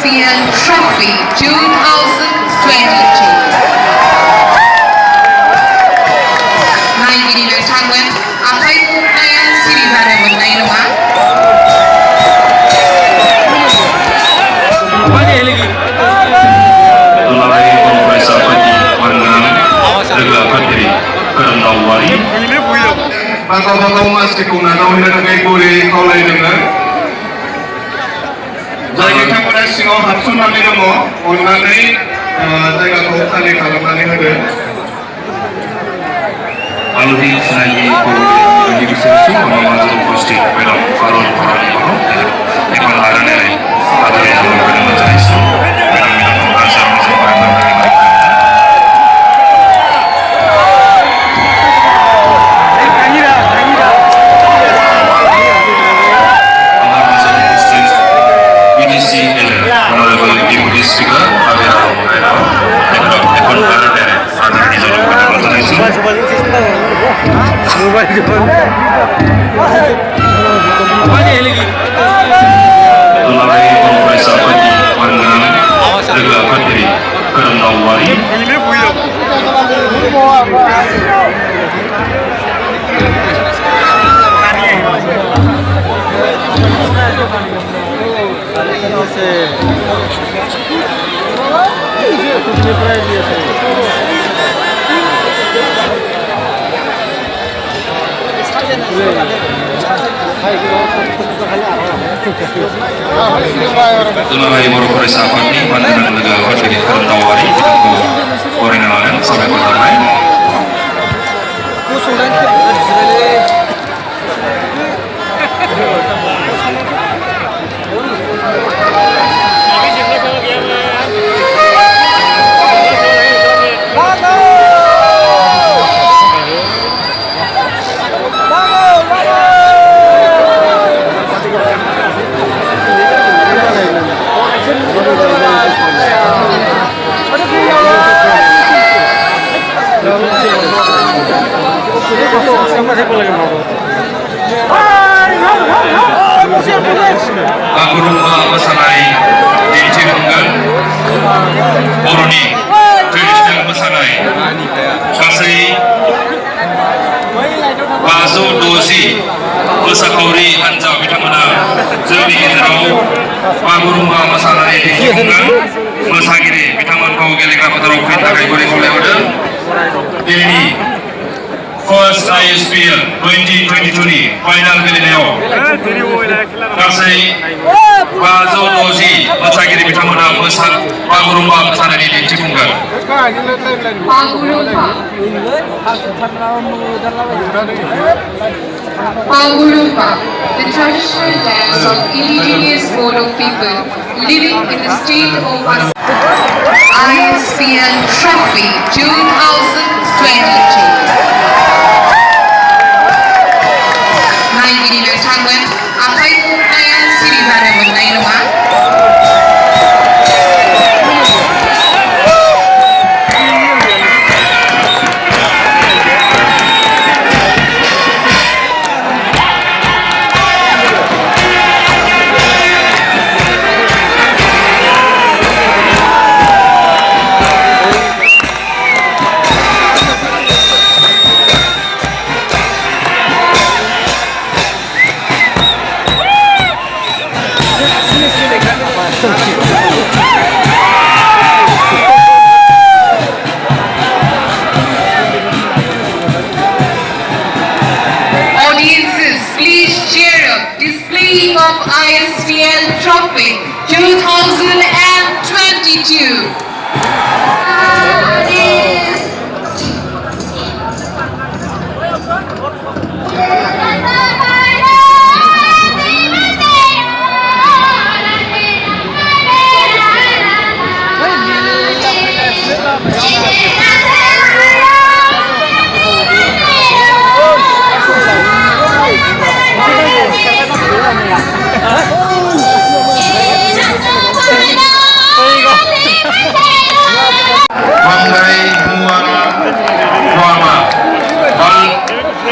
ISPL Trophy 2022. 나이길이 멸창은 아카이 국가의 시리자를 못나이 rumah. Tulai Kongres Pagi Warnam Lega Kadri Kerendawari Bangkau Mas Dikuna Tahun Negeri Kuri Kaulai Dengan Jaya Kamera Singo Hatsun Nami Namo Unani Jaya Kautani Kalamani Hade Aludi Senagi Kuri Menjadi Sesu Memang Kusti Pedang Farol Farol Mahu Ikan Haran Eri Atau yang Pedang Mencari Su Pedang Minang Pembahasan Masih Pedang Mencari Tulai Kongres Pagi Warnam Lega Kadri Kerendawari Tulai Kongres Pagi Warnam Lega Kadri Kerendawari Koordinator sampai pertama Agurumba Masanai Dincirunggan Boroni Traditional Masanai Kasai Bazo Dosi Masakauri Hanja Bitamana Jami Indrau Agurumba Masanai Dincirunggan Masagiri Bitaman Kau Gelika Patarau Kita Kaigori Kolewada Ini First ISPL 2022 ni final kali neo. Kasai Bazo Dozi Masagiri Bitamana Masak Pagurumba Masanai Dincirunggan. Pagurumba, the traditional dance of indigenous Bodo people living in the state of ISPL Trophy 2022. 나이길이 멸창은 아카이 국가의 시리자를 못나이 rumah. Audiences, please cheer up. Displaying of ISPL Trophy 2022. Manggai Muara Muama Bal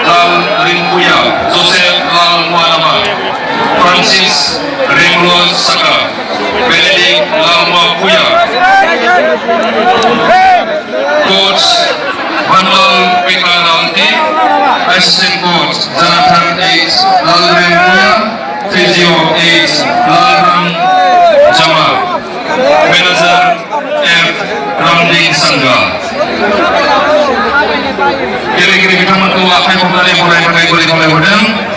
Lal Rimpuya Joseph Lal Mualama Francis Rimlo Saka Benedict Kuya, Coach Bandol Pikaranti, Assistant Coach Jonathan H. Lalrem Kuya, Physio H. Lalram Jamal, Manager F. Ramding Sangha. Kira-kira kita mentua akan memulai mulai pakai kulit mulai